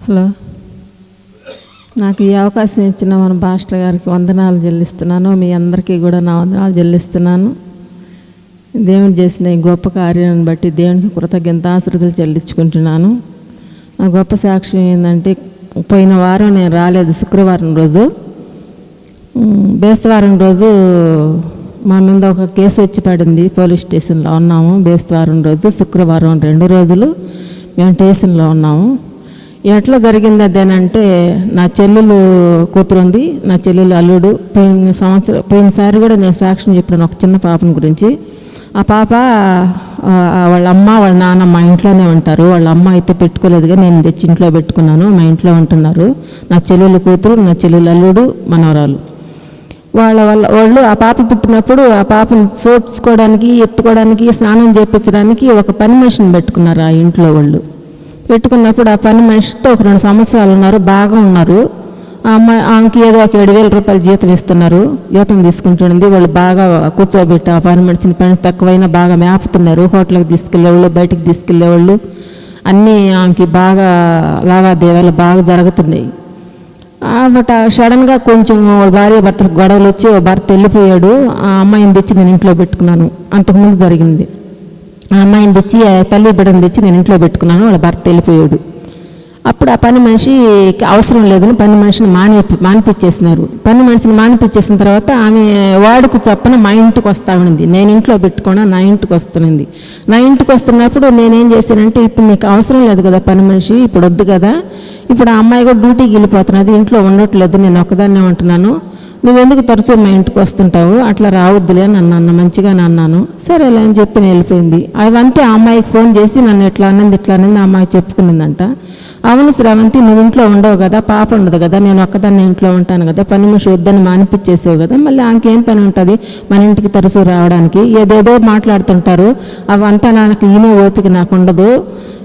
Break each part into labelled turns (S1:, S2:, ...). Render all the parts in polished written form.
S1: Hello, నాకు ఈ అవకాశం ఇచ్చిన మన పాస్టర్ గారికి వందనాలు చెల్లిస్తున్నాను. మీ అందరికీ కూడా నా వందనాలు చెల్లిస్తున్నాను. దేవుడు చేసిన ఈ గొప్ప కార్యాన్ని బట్టి దేవునికి కృతజ్ఞతాస్తుతులు చెల్లించుకుంటున్నాను. నా గొప్ప సాక్ష్యం ఏంటంటే, పోయిన వారం నేను రాలేదు. శుక్రవారం రోజు, బేస్తవారం రోజు మా మీద ఒక కేసు వచ్చి పడింది. పోలీస్ స్టేషన్లో ఉన్నాము. బేస్తవారం రోజు, శుక్రవారం 2 రోజులు మేము స్టేషన్లో ఉన్నాము. ఎట్లా జరిగింది అదేనంటే, నా చెల్లెలు కూతురు ఉంది, నా చెల్లెలు అల్లుడు. పోయినసారి కూడా నేను సాక్ష్యం చెప్పాను ఒక చిన్న పాపని గురించి. ఆ పాప వాళ్ళ అమ్మ వాళ్ళ నాన్న మా ఇంట్లోనే ఉంటారు. వాళ్ళ అమ్మ అయితే పెట్టుకోలేదుగా, నేను తెచ్చి ఇంట్లో పెట్టుకున్నాను. మా ఇంట్లో ఉంటున్నారు. నా చెల్లెలు కూతురు, నా చెల్లెలు అల్లుడు, మనవరాలు. వాళ్ళు ఆ పాప పుట్టినప్పుడు ఆ పాపను సోడ్చుకోవడానికి, ఎత్తుకోవడానికి, స్నానం చేయించడానికి ఒక పని మనిషిని పెట్టుకున్నారు. ఆ ఇంట్లో వాళ్ళు పెట్టుకున్నప్పుడు ఆ పని మనిషితో ఒక 2 సంవత్సరాలు ఉన్నారు. బాగా ఉన్నారు. ఆ అమ్మాయి ఆమెకి ఏదో ఒక 7,000 రూపాయలు జీతం ఇస్తున్నారు. జీతం తీసుకుంటుంది. వాళ్ళు బాగా కూర్చోబెట్టి ఆ పని మనిషిని, పని తక్కువైనా బాగా మేపుతున్నారు. హోటల్కి తీసుకెళ్లేవాళ్ళు, బయటికి తీసుకెళ్లేవాళ్ళు, అన్నీ ఆమెకి బాగా లావాదేవీలు బాగా జరుగుతున్నాయి. బట్ సడన్గా కొంచెం వాళ్ళ భార్య భర్తలకు గొడవలు వచ్చి భర్త వెళ్ళిపోయాడు. ఆ అమ్మాయిని తెచ్చి నేను ఇంట్లో పెట్టుకున్నాను. అంతకుముందు జరిగింది. ఆ అమ్మాయిని తెచ్చి, తల్లి బిడ్డను తెచ్చి నేను ఇంట్లో పెట్టుకున్నాను. వాళ్ళ భర్త వెళ్ళిపోయాడు. అప్పుడు ఆ పని మనిషికి అవసరం లేదని పని మనిషిని మానిపించేసినారు. పని మనిషిని మానిపించేసిన తర్వాత ఆమె వాడుకు చప్పన మా ఇంటికి వస్తా ఉంది. నేను ఇంట్లో పెట్టుకున్నా, నా ఇంటికి వస్తున్నది. నా ఇంటికి వస్తున్నప్పుడు నేనేం చేశానంటే, ఇప్పుడు నీకు అవసరం లేదు కదా పని మనిషి, ఇప్పుడు వద్దు కదా, ఇప్పుడు ఆ అమ్మాయి కూడా డ్యూటీకి వెళ్ళిపోతున్నది, ఇంట్లో ఉండట్లేదు, నేను ఒక్కదాన్నే ఉంటున్నాను, నువ్వెందుకు తరచూ మా ఇంటికి వస్తుంటావు, అట్లా రావద్దులే అని అన్నాను. మంచిగానే అన్నాను. సరేలే అని చెప్పి నేను వెళ్ళిపోయింది. అవంతే ఆ అమ్మాయికి ఫోన్ చేసి నన్ను ఇట్లా అన్నది ఆ అమ్మాయి చెప్పుకునిందంట. అవును శ్రావంతి, నువ్వు ఇంట్లో ఉండవు కదా, పాప ఉండదు కదా, నేను ఒక్కదాన్ని ఇంట్లో ఉంటాను కదా, పని మనిషి వద్దని మానిపించేసావు కదా, మళ్ళీ ఆమెకేం పని ఉంటుంది మన ఇంటికి తరచూ రావడానికి, ఏదేదో మాట్లాడుతుంటారు, అవంతా నాకు ఈయనే ఓపిక నాకు ఉండదు,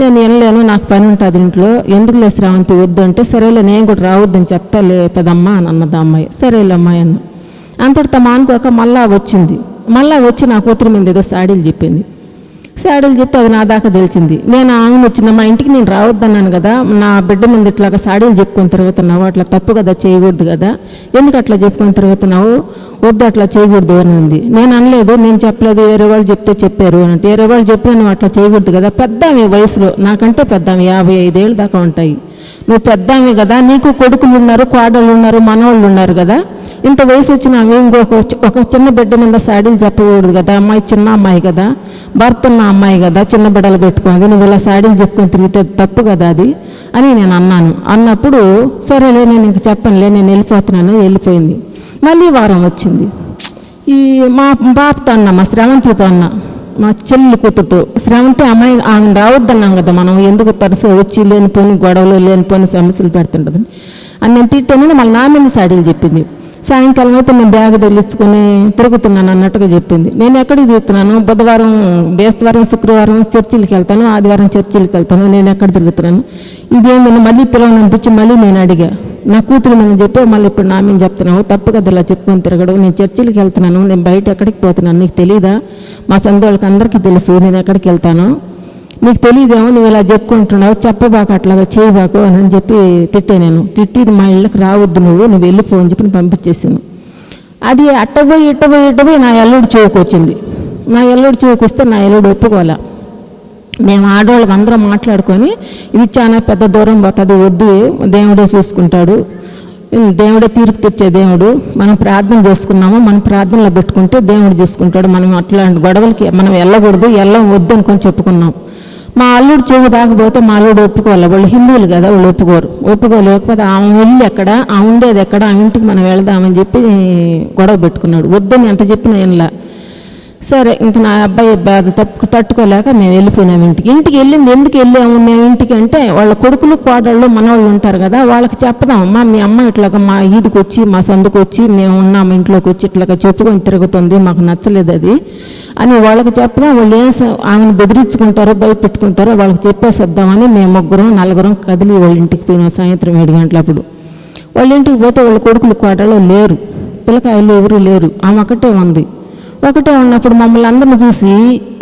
S1: నేను వెళ్ళలేను, నాకు పని ఉంటుంది ఇంట్లో, ఎందుకు లే శ్రావంతి వద్దు అంటే, సరేలే నేను కూడా రావద్దని చెప్తా లే పెదమ్మా అని అన్నది అమ్మాయి. సరేలే అమ్మాయి అన్న. అంతటితో మానుకోక మళ్ళా వచ్చి నా కూతురు మీద ఏదో సాడీలు చెప్పింది. సాడీలు చెప్తే అది నా దాకా తెలిసింది. నేను ఆమెను వచ్చిన మా ఇంటికి నేను రావద్దన్నాను కదా, నా బిడ్డ మీద ఇట్లాగా సాడీలు చెప్పుకొని తిరుగుతున్నావు, అట్లా తప్పు కదా, చేయకూడదు కదా, ఎందుకు అట్లా చెప్పుకొని తిరుగుతున్నావు, వద్దు అట్లా చేయకూడదు అని ఉంది. నేను అనలేదు, నేను చెప్పలేదు, వేరే వాళ్ళు చెప్తే చెప్పారు అని అంటే, వేరే వాళ్ళు చెప్పినా నువ్వు అట్లా చేయకూడదు కదా, పెద్దామె వయసులో, నాకంటే పెద్దామె 55 ఏళ్ళు దాకా ఉంటాయి, నువ్వు పెద్దామె కదా, నీకు కొడుకులు ఉన్నారు, కోడళ్ళు ఉన్నారు, మనవాళ్ళు ఉన్నారు కదా, ఇంత వయసు వచ్చిన ఆమె ఒక చిన్న బిడ్డ మీద సాడీలు చెప్పకూడదు కదా, అమ్మాయి చిన్న అమ్మాయి కదా, భర్త ఉన్న అమ్మాయి కదా, చిన్న బిడ్డలు పెట్టుకుంది, నువ్వు ఇలా సాడీలు చెప్పుకొని తిరిగితే తప్పు కదా అది అని నేను అన్నాను. అన్నప్పుడు సరేలే నేను ఇంక చెప్పనులే, నేను వెళ్ళిపోతున్నాను, వెళ్ళిపోయింది. మళ్ళీ వారం వచ్చింది. ఈ మా పాపతో అన్న, మా శ్రావంతితో అన్న, మా చెల్లి కూతురుతో, శ్రావంతి అమ్మాయి ఆమెను రావద్దన్నాం కదా మనం, ఎందుకు తరచూ వచ్చి లేనిపోని గొడవలు లేనిపోని సమస్యలు పెడుతుంటుంది అని నేను తిట్టాను. మళ్ళీ నా మీద సాడీలు చెప్పింది. సాయంకాలం అయితే నేను బ్యాగ్ తగిలించుకొని తిరుగుతున్నాను అన్నట్టుగా చెప్పింది. నేను ఎక్కడికి తిరుగుతున్నాను, బుధవారం, బేస్తవారం, శుక్రవారం చర్చిలకి వెళ్తాను, ఆదివారం చర్చిలకి వెళ్తాను, నేను ఎక్కడ తిరుగుతున్నాను, ఇదేందని మళ్ళీ పిల్లలు అనిపించి మళ్ళీ నేను అడిగా. నా కూతురు మీద చెప్పి మళ్ళీ ఇప్పుడు నా మీద చెప్తున్నావు, తప్పు కదా ఇలా చెప్పుకొని తిరగడం, నేను చర్చిలకి వెళ్తున్నాను, నేను బయట ఎక్కడికి పోతున్నాను, నీకు తెలీదా, మా సందోళ్ళకి అందరికీ తెలుసు నేను ఎక్కడికి వెళ్తాను, నీకు తెలియదేమో, నువ్వు ఇలా చెప్పుకుంటున్నావు, చెప్పబాక అట్లాగా చేయబాకు అని చెప్పి తిట్టే. నేను తిట్టి మా ఇళ్ళకి రావద్దు, నువ్వు వెళ్ళిపో అని చెప్పి పంపించేసాను. అది ఇట్టపోయి నా ఎల్లుడు చెవుకు వచ్చింది. నా ఎల్లుడు చెవుకు వస్తే నా ఎల్లుడు ఒప్పుకోలే. మేము ఆడవాళ్ళకి అందరం మాట్లాడుకొని, ఇది చాలా పెద్ద దూరం పోతుంది, వద్దు, దేవుడే చూసుకుంటాడు, దేవుడే తీర్పు తెచ్చే దేవుడు, మనం ప్రార్థన చేసుకున్నాము, మనం ప్రార్థనలో పెట్టుకుంటే దేవుడు చూసుకుంటాడు, మనం అట్లాంటి గొడవలకి మనం వెళ్ళకూడదు, వద్దు అనుకొని చెప్పుకున్నాం. మా అల్లుడు చెవు దాకపోతే మా అల్లుడు ఒప్పుకోవాలి, వాళ్ళు హిందువులు కదా, వాళ్ళు ఒప్పుకోలేకపోతే ఆమె ఇల్లు ఎక్కడ, ఆమె ఉండేది ఎక్కడ, ఆమె ఇంటికి మనం వెళదామని చెప్పి గొడవ పెట్టుకున్నాడు. వద్దని ఎంత చెప్పినా ఏమలా. సరే ఇంక నా అబ్బాయి బాధ తట్టుకోలేక మేము వెళ్ళిపోయినాము ఇంటికి వెళ్ళింది. ఎందుకు వెళ్ళాము మేము ఇంటికి అంటే, వాళ్ళ కొడుకులు కోడళ్ళు మనవాళ్ళు ఉంటారు కదా, వాళ్ళకి చెప్దామమ్మా మీ అమ్మ ఇట్లాగా మా ఈదికి వచ్చి మా సందుకు వచ్చి మేము ఉన్నాము ఇంట్లోకి వచ్చి ఇట్లాగా చెప్పుకొని తిరుగుతుంది, మాకు నచ్చలేదు అది అని వాళ్ళకి చెప్దాం, వాళ్ళు ఆమెను బెదిరించుకుంటారో భయపెట్టుకుంటారో వాళ్ళకి చెప్పేసేద్దామని మేము 3-4 కదిలి వాళ్ళ ఇంటికి పోయినాం. సాయంత్రం 7 గంటలప్పుడు వాళ్ళ ఇంటికి పోతే వాళ్ళ కొడుకులు కోడళ్ళు లేరు, పిల్లకాయలు ఎవరు లేరు, ఆమె ఒకటే ఉంది. ఒకటే ఉన్నప్పుడు మమ్మల్ని అందరిని చూసి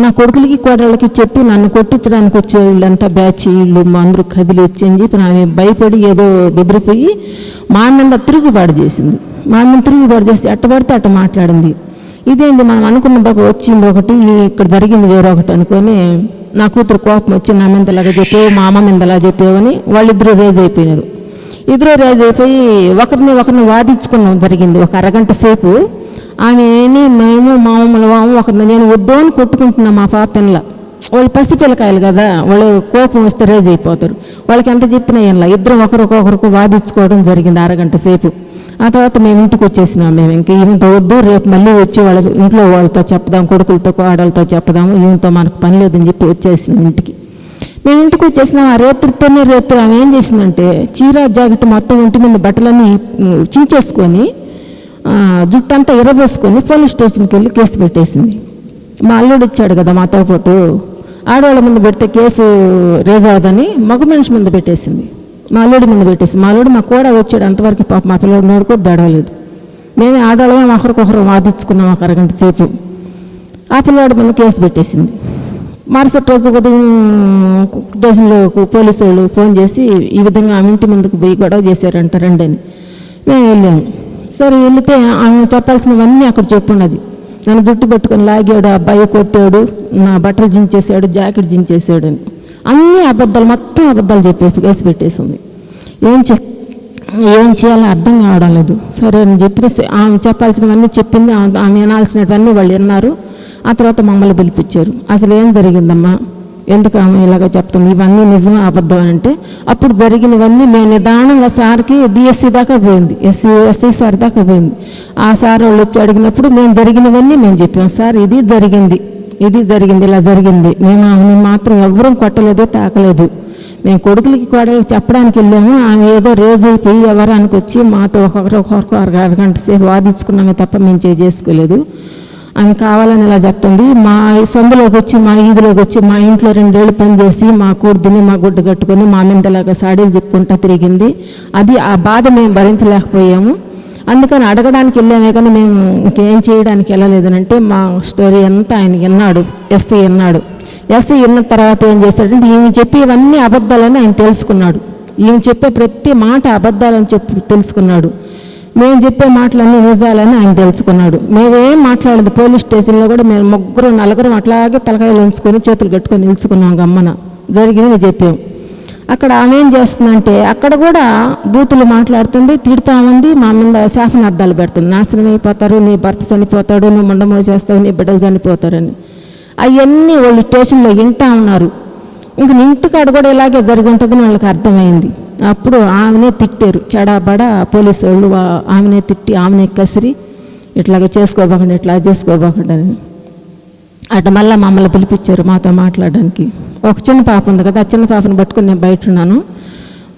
S1: నా కొడుకులకి కోడళ్ళకి చెప్పి నన్ను కొట్టించడానికి వచ్చే వీళ్ళంతా బ్యాచ్ వీళ్ళు అందరూ కదిలి వచ్చి అని చెప్పి ఆమె భయపడి ఏదో బెదిరిపోయి మా మీద తిరుగుబాటు చేసింది. మా మీద తిరుగుబాటు చేసి అట్టబడితే అట్ట మాట్లాడింది. ఇదేంటి మనం అనుకున్నది వచ్చింది ఒకటి, ఇక్కడ జరిగింది వేరొకటి అనుకొని నా కూతురు కోపం వచ్చి నా మీద ఇలాగ చెప్పావు, మా అమ్మ మీద ఇలా చెప్పావని వాళ్ళిద్దరూ రేజ్ అయిపోయినారు. ఇద్దరు రేజ్ అయిపోయి ఒకరిని వాదించుకున్నాం జరిగింది ఒక అరగంట సేపు. ఆమెని మేము మా అమ్మలు ఒకరిని నేను వద్దు అని కొట్టుకుంటున్నా మా పాపన్లా. వాళ్ళు పసిపిల్లకాయలు కదా, వాళ్ళు కోపం వస్తే రేజ్ అయిపోతారు. వాళ్ళకి ఎంత చెప్పినా ఇలా ఇద్దరం ఒకరికొకరికి వాదించుకోవడం జరిగింది అరగంట సేపు. ఆ తర్వాత మేము ఇంటికి వచ్చేసినాం. మేము ఇంక ఈమెతో వద్దు, రేపు మళ్ళీ వచ్చి వాళ్ళ ఇంట్లో వాళ్ళతో చెప్దాం, కొడుకులతో కోడలతో చెప్దాము, ఈమెతో మనకు పని లేదని చెప్పి వచ్చేసినాం ఇంటికి. మేము ఇంటికి వచ్చేసినాం. ఆ రేత్రి ఆమె ఏం చేసిందంటే చీర జాకెట్ మొత్తం ఒంటి మీద బట్టలన్నీ చించేసుకొని జుట్టంతా ఎరబోసుకొని పోలీస్ స్టేషన్కి వెళ్ళి కేసు పెట్టేసింది. మా అల్లుడు ఇచ్చాడు కదా మాతో పాటు, ఆడవాళ్ళ ముందు పెడితే కేసు రేజ్ అవ్వదని మగ మనిషి ముందు పెట్టేసింది. మా అల్లుడి ముందు పెట్టేసింది. మా అల్లుడు మా కూడా వచ్చాడు, అంతవరకు పాప మా పిల్లడు నోడుకొని దడవలేదు. మేమే ఆడవాళ్ళమే ఒకరికొకరు వాదించుకున్నాం ఒక అరగంట సేపు. ఆ పిల్లవాడి ముందు కేసు పెట్టేసింది. మరుసటి రోజు ఉదయం స్టేషన్లో పోలీసు వాళ్ళు ఫోన్ చేసి ఈ విధంగా ఆమె ఇంటి ముందుకు పోయి గొడవ చేశారంట రండి అని. మేము వెళ్ళాము. సరే వెళితే ఆమె చెప్పాల్సినవన్నీ అక్కడ చెప్పున్నది. నన్ను జుట్టు పెట్టుకొని లాగాడు, అబ్బాయి కొట్టాడు, నా బట్టలు జించేసాడు, జాకెట్ జించేసాడు అని అన్ని అబద్ధాలు, మొత్తం అబద్ధాలు చెప్పి కేసు పెట్టేసింది. ఏం చేయాలో అర్థం కావడం లేదు. సరే అని చెప్పి ఆమె చెప్పాల్సినవన్నీ చెప్పింది. ఆమె వినాల్సినవన్నీ వాళ్ళు విన్నారు. ఆ తర్వాత మమ్మల్ని పిలిపించారు. అసలు ఏం జరిగిందమ్మా, ఎందుకు ఆమె ఇలాగ చెప్తుంది, ఇవన్నీ నిజమే అబద్ధం అంటే అప్పుడు జరిగినవన్నీ మేము నిదానంగా సార్కి డిఎస్సి దాకా పోయింది, ఎస్సీ సార్ దాకా పోయింది. ఆ సార్ వాళ్ళు వచ్చి అడిగినప్పుడు మేము జరిగినవన్నీ మేము చెప్పాం. సార్ ఇది జరిగింది, ఇలా జరిగింది, మేము ఆమెని మాత్రం ఎవరూ కొట్టలేదు, తాకలేదు. మేము కొడుకులకి కోడలకి చెప్పడానికి వెళ్ళాము. ఆమె ఏదో రేజ్ అయిపోయి ఎవరానికి వచ్చి మాతో ఒకరికొకరు అరగంట సేపు వాదించుకున్నామే తప్ప మేము చేసుకోలేదు. ఆమె కావాలని ఇలా చెప్తుంది. మా సందులోకి వచ్చి మా ఈదులోకి వచ్చి మా ఇంట్లో 2 ఏళ్ళు పనిచేసి మా కూర్దిని మా గుడ్డ కట్టుకొని మా మీదలాగా సాడీలు చెప్పుకుంటా తిరిగింది. అది ఆ బాధ మేము భరించలేకపోయాము. అందుకని అడగడానికి వెళ్ళామే కానీ మేము ఇంకేం చేయడానికి వెళ్ళలేదనంటే మా స్టోరీ అంతా ఆయన విన్నాడు, ఎస్సీ విన్నాడు. ఎస్సీ విన్న తర్వాత ఏం చేశాడంటే ఈమె చెప్పేవన్నీ అబద్ధాలని ఆయన తెలుసుకున్నాడు. ఈమె చెప్పే ప్రతి మాట అబద్ధాలని తెలుసుకున్నాడు. మేము చెప్పే మాటలన్నీ నిజాలని ఆయన తెలుసుకున్నాడు. మేమేం మాట్లాడలేదు. పోలీస్ స్టేషన్లో కూడా మేము 3-4 అట్లాగే తలకాయలు ఉంచుకొని చేతులు కట్టుకొని నిలుచుకున్నాం. గమ్మన జరిగింది చెప్పాం. అక్కడ ఆమె ఏం చేస్తుందంటే అక్కడ కూడా బూతులు మాట్లాడుతుంది, తిడతా ఉంది, మా మీద శాపనార్థాలు పెడుతుంది. నాశనం అయిపోతారు, నీ భర్త చనిపోతాడు, నువ్వు ముండమో చేస్తావు, నీ బిడ్డలు చనిపోతారని. అవన్నీ వాళ్ళు స్టేషన్లో వింటా ఉన్నారు. ఇంక ఇంటికాడ కూడా ఇలాగే జరిగి ఉంటుందని వాళ్ళకి అర్థమైంది. అప్పుడు ఆమెనే తిట్టారు, చెడాబడా పోలీసు వాళ్ళు ఆమెనే తిట్టి ఆమెనే కసిరి ఇట్లాగ చేసుకోబోకండి, ఇట్లా చేసుకోబోకండి అని. అటు మళ్ళీ మమ్మల్ని పిలిపించారు మాతో మాట్లాడడానికి. ఒక చిన్న పాప ఉంది కదా, ఆ చిన్న పాపను పట్టుకొని నేను బయట ఉన్నాను.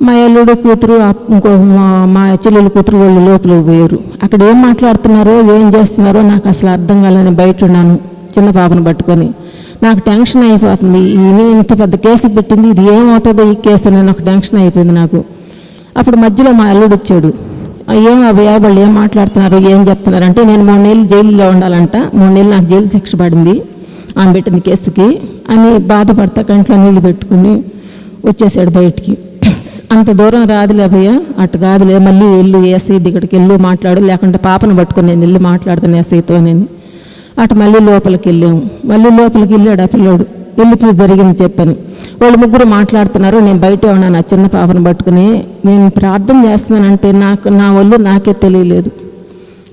S1: మా అల్లుడు కూతురు ఇంకో మా చెల్లెలు కూతురు వాళ్ళు లోపలికి పోయారు. అక్కడ ఏం మాట్లాడుతున్నారో ఏం చేస్తున్నారో నాకు అసలు అర్థం కాలని బయట ఉన్నాను చిన్న పాపను పట్టుకొని. నాకు టెన్షన్ అయిపోతుంది. ఈమె ఇంత పెద్ద కేసు పెట్టింది, ఇది ఏమవుతుందో ఈ కేసు అని నాకు టెన్షన్ అయిపోయింది నాకు. అప్పుడు మధ్యలో మా అల్లుడు వచ్చాడు. ఏం అబ్బాయి వాళ్ళు ఏం మాట్లాడుతున్నారు, ఏం చెప్తున్నారంటే నేను 3 నెలలు జైల్లో ఉండాలంట, 3 నెలలు నాకు జైలు శిక్ష పడింది ఆమె పెట్టింది కేసుకి అని బాధపడతా కంట్లో నీళ్ళు పెట్టుకుని వచ్చేసాడు బయటికి. అంత దూరం రాదులే అభయ్య, అటు కాదులే, మళ్ళీ వెళ్ళు ఎస్ఐ దగ్గరికి వెళ్ళు మాట్లాడు, లేకుంటే పాపను పట్టుకుని నేను వెళ్ళి మాట్లాడుతాను ఎస్ఐతో నేను. అటు మళ్ళీ లోపలికి వెళ్ళాము. మళ్ళీ లోపలికి వెళ్ళాడు ఆ పిల్లోడు. వెళ్ళిపోయి జరిగింది చెప్పాను. వాళ్ళు 3 మాట్లాడుతున్నారు, నేను బయటే ఉన్నాను ఆ చిన్న పాపను పట్టుకుని. నేను ప్రార్థన చేస్తున్నానంటే నా ఒళ్ళు నాకే తెలియలేదు.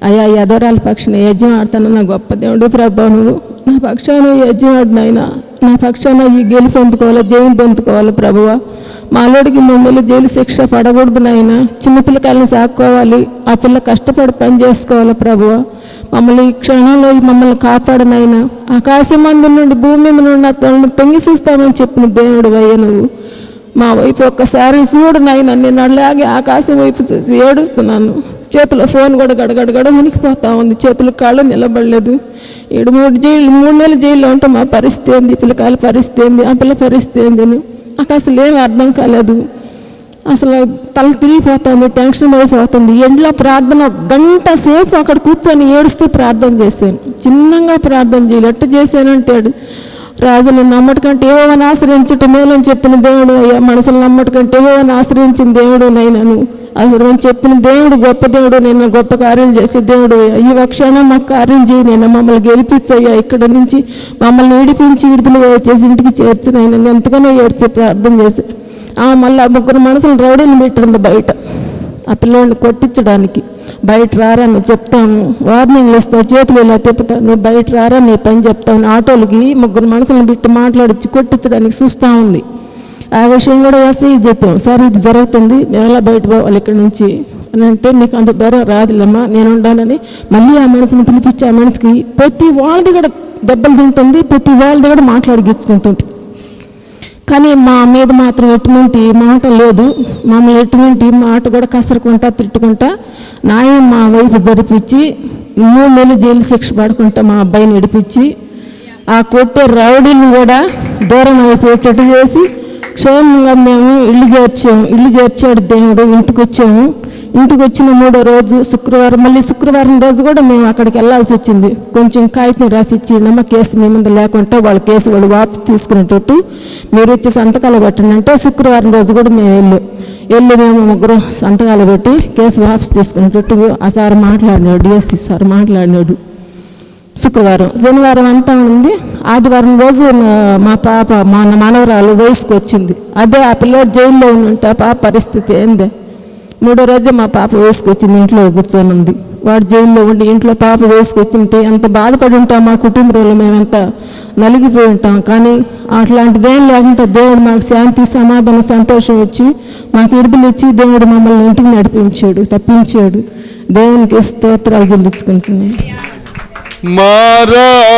S1: అయ్యా యదోరాల పక్షాన యజ్ఞం ఆడతాను, నా గొప్ప దేవుడు ప్రభా, నువ్వు నా పక్షాన యజ్ఞం ఆడినైనా నా పక్షాన ఈ గెలుపు పొందుకోవాలి, జయం పొందుకోవాలి ప్రభువా. మా అల్లుడికి 3 నెలలు జైలు శిక్ష పడకూడదు నాయన, చిన్నపిల్లకాయలను సాక్కోవాలి, ఆ పిల్ల కష్టపడి పని చేసుకోవాలి ప్రభువా. మమ్మల్ని ఈ క్షణంలో మమ్మల్ని కాపాడనైనా, ఆకాశం మంది నుండి భూమి మీద నుండి నా తొంగి చూస్తామని చెప్పిన దేవుడు అయ్యా, నువ్వు మా వైపు ఒక్కసారి చూడు నాయన. నేను అలాగే ఆకాశం వైపు చూసి ఏడుస్తున్నాను. చేతిలో ఫోన్ కూడా గడగడగడ ఉనికిపోతా ఉంది, చేతులు కాళ్ళు నిలబడలేదు. 3 నెలలు జైల్లో ఉంటే మా పరిస్థితి ఏంది, పిల్లకాయల పరిస్థితి ఏంది, ఆ పిల్ల పరిస్థితి ఏంది, నాకు అసలు ఏమి అర్థం కాలేదు. అసలు తల తిరిగిపోతుంది, టెన్షన్ పడిపోతుంది. ఎండ్లో ప్రార్థన గంట సేపు అక్కడ కూర్చొని ఏడుస్తూ ప్రార్థన చేశాను. చిన్నగా ప్రార్థన చేయాలి. ఎట్ట చేశానంటాడు, రాజులు నమ్మటకంటే ఏవోని ఆశ్రయించటం మేలని చెప్పిన దేవుడు అయ్యా, మనసులు నమ్మటకంటే ఏవోని ఆశ్రయించిన దేవుడు నైనాను. అసలు చెప్పిన దేవుడు గొప్ప దేవుడు, నేను గొప్ప కార్యం చేసే దేవుడు. ఈ క్షణం మాకు కార్యం చేయి, నేను మమ్మల్ని గెలిపించయ్యా, ఇక్కడ నుంచి మమ్మల్ని విడిపించి విడుదల చేసి ఇంటికి చేర్చిన ఆయన ఎంతగానో ఏడ్చి ప్రార్థన చేసి మళ్ళీ 3 మనసులు రౌడీని పెట్టింది బయట, ఆ పిల్లోడిని కొట్టించడానికి. బయట రారా నువ్వు చెప్తాను, వార్నింగ్లు ఇస్తావు, చేతులు ఇలా తిప్పుతావు, నువ్వు బయట రారా నీ పని చెప్తావు. ఆటోలకి 3 మనసులను పెట్టి మాట్లాడించి కొట్టించడానికి చూస్తూ ఉంది. ఆ విషయం కూడా వేసి చెప్పాం, సార్ ఇది జరుగుతుంది, మేము ఎలా బయట పోవాలి ఇక్కడి నుంచి అని అంటే, మీకు అంత దూరం రాదులేమ్మా నేను ఉండాలని మళ్ళీ ఆ మనసుని పిలిపించి ఆ మనసుకి ప్రతి వాళ్ళది కూడా దెబ్బలు తింటుంది, ప్రతి వాళ్ళది కూడా మాట్లాడిగించుకుంటుంది. కానీ మా మీద మాత్రం ఎటువంటి మాట లేదు. మమ్మల్ని ఎటువంటి మాట కూడా కసరుకుంటా తిట్టుకుంటా న్యాయం మా వైపు జరిపించి 3 నెలలు జైలు శిక్ష పడుకుంటా మా అబ్బాయిని నడిపించి ఆ కొట్టే రౌడీని కూడా దూరం అయిపోయేటట్టు చేసి క్షేమంగా మేము ఇల్లు చేర్చాడు దేవుడు. ఇంటికి వచ్చాము. ఇంటికి వచ్చిన 3వ రోజు శుక్రవారం, మళ్ళీ శుక్రవారం రోజు కూడా మేము అక్కడికి వెళ్ళాల్సి వచ్చింది. కొంచెం కాగితం రాసి ఇచ్చిందమ్మా, కేసు మీ మీద లేకుంటే వాళ్ళ కేసు వాళ్ళు వాపసు తీసుకునేటట్టు మీరు వచ్చి సంతకాలు పెట్టండి అంటే, శుక్రవారం రోజు కూడా మేము మేము 3 సంతకాలు పెట్టి కేసు వాపసు తీసుకునేటట్టు ఆ సార్ మాట్లాడినాడు, డిఎస్సి సార్ మాట్లాడినాడు. శుక్రవారం, శనివారం అంతా ఉంది. ఆదివారం రోజు మా పాప మా మనవరాలు వయసుకు వచ్చింది. అదే ఆ పిల్లోడు జైల్లో ఉంటే ఆ పాప పరిస్థితి ఏందే. 3వ రోజే మా పాప వయసుకు వచ్చింది, ఇంట్లో కూర్చొని ఉంది. వాడు జైల్లో ఉండి ఇంట్లో పాప వయసుకు వచ్చింటే ఎంత బాధపడి ఉంటాం, మా కుటుంబంలో మేమెంత నలిగిపోయి ఉంటాం. కానీ అట్లాంటిదేం లేకుండా దేవుడు మాకు శాంతి, సమాధానం, సంతోషం ఇచ్చి మాకు విడుదల ఇచ్చి దేవుడు మమ్మల్ని ఇంటికి నడిపించాడు, తప్పించాడు. దేవునికి స్తోత్రాలు చెల్లించుకుంటున్నాను.